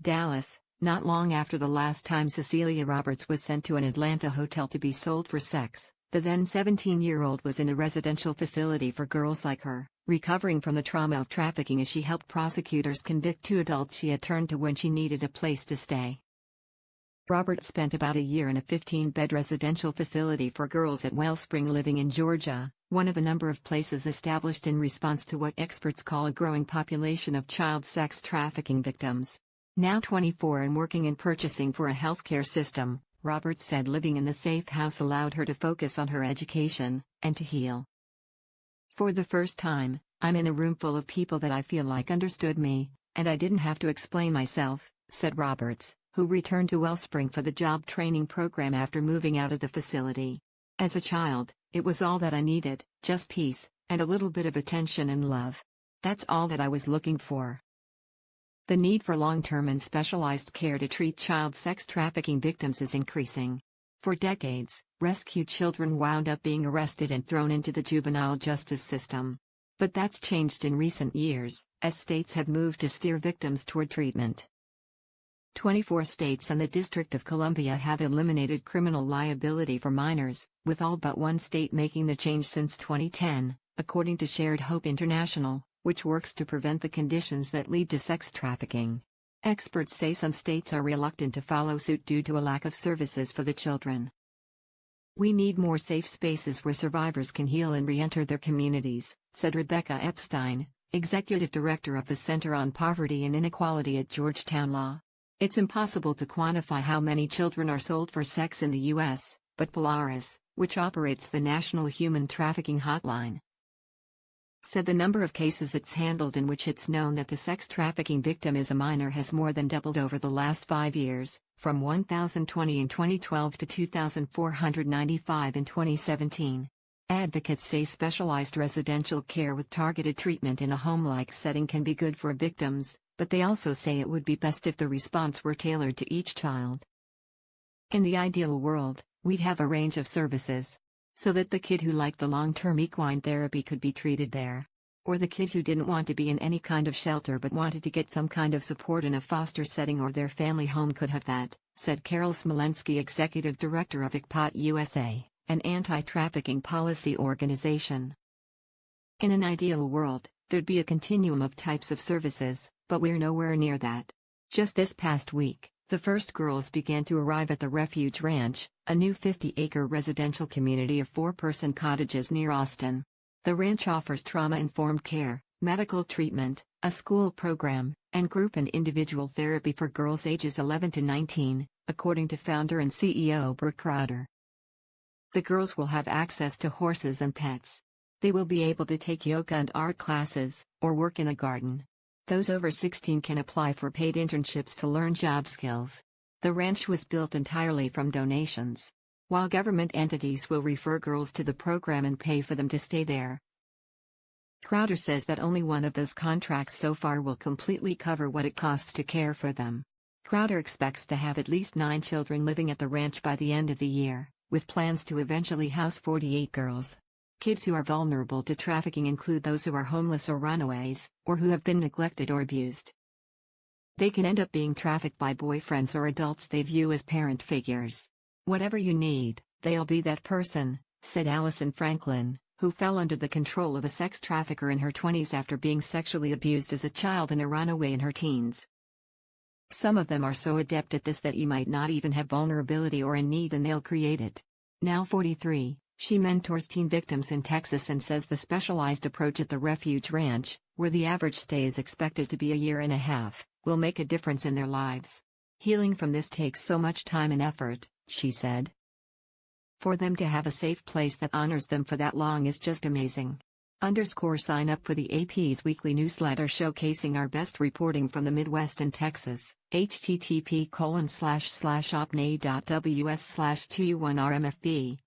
Dallas, not long after the last time Cecilia Roberts was sent to an Atlanta hotel to be sold for sex, the then 17-year-old was in a residential facility for girls like her, recovering from the trauma of trafficking as she helped prosecutors convict 2 adults she had turned to when she needed a place to stay. Roberts spent about a year in a 15-bed residential facility for girls at Wellspring Living in Georgia, one of a number of places established in response to what experts call a growing population of child sex trafficking victims. Now 24 and working in purchasing for a healthcare system, Roberts said living in the safe house allowed her to focus on her education and to heal. For the first time, I'm in a room full of people that I feel like understood me, and I didn't have to explain myself, said Roberts, who returned to Wellspring for the job training program after moving out of the facility. As a child, it was all that I needed, just peace, and a little bit of attention and love. That's all that I was looking for. The need for long-term and specialized care to treat child sex trafficking victims is increasing. For decades, rescued children wound up being arrested and thrown into the juvenile justice system. But that's changed in recent years, as states have moved to steer victims toward treatment. 24 states and the District of Columbia have eliminated criminal liability for minors, with all but one state making the change since 2010, according to Shared Hope International, which works to prevent the conditions that lead to sex trafficking. Experts say some states are reluctant to follow suit due to a lack of services for the children. We need more safe spaces where survivors can heal and re-enter their communities, said Rebecca Epstein, Executive Director of the Center on Poverty and Inequality at Georgetown Law. It's impossible to quantify how many children are sold for sex in the U.S., but Polaris, which operates the National Human Trafficking Hotline, said the number of cases it's handled in which it's known that the sex trafficking victim is a minor has more than doubled over the last 5 years, from 1,020 in 2012 to 2,495 in 2017. Advocates say specialized residential care with targeted treatment in a home-like setting can be good for victims, but they also say it would be best if the response were tailored to each child. In the ideal world, we'd have a range of services, so that the kid who liked the long-term equine therapy could be treated there. Or the kid who didn't want to be in any kind of shelter but wanted to get some kind of support in a foster setting or their family home could have that, said Carol Smolensky, Executive Director of ICPOT USA, an anti-trafficking policy organization. In an ideal world, there'd be a continuum of types of services, but we're nowhere near that. Just this past week, the first girls began to arrive at the Refuge Ranch, a new 50-acre residential community of 4-person cottages near Austin. The ranch offers trauma-informed care, medical treatment, a school program, and group and individual therapy for girls ages 11 to 19, according to founder and CEO Brooke Crowder. The girls will have access to horses and pets. They will be able to take yoga and art classes, or work in a garden. Those over 16 can apply for paid internships to learn job skills. The ranch was built entirely from donations, while government entities will refer girls to the program and pay for them to stay there. Crowder says that only one of those contracts so far will completely cover what it costs to care for them. Crowder expects to have at least 9 children living at the ranch by the end of the year, with plans to eventually house 48 girls. Kids who are vulnerable to trafficking include those who are homeless or runaways, or who have been neglected or abused. They can end up being trafficked by boyfriends or adults they view as parent figures. Whatever you need, they'll be that person, said Allison Franklin, who fell under the control of a sex trafficker in her 20s after being sexually abused as a child and a runaway in her teens. Some of them are so adept at this that you might not even have vulnerability or a need and they'll create it. Now 43. She mentors teen victims in Texas and says the specialized approach at the Refuge Ranch, where the average stay is expected to be a year and a half, will make a difference in their lives. Healing from this takes so much time and effort, she said. For them to have a safe place that honors them for that long is just amazing. Sign up for the AP's weekly newsletter showcasing our best reporting from the Midwest and Texas, http://opna.ws/2u1rmfb.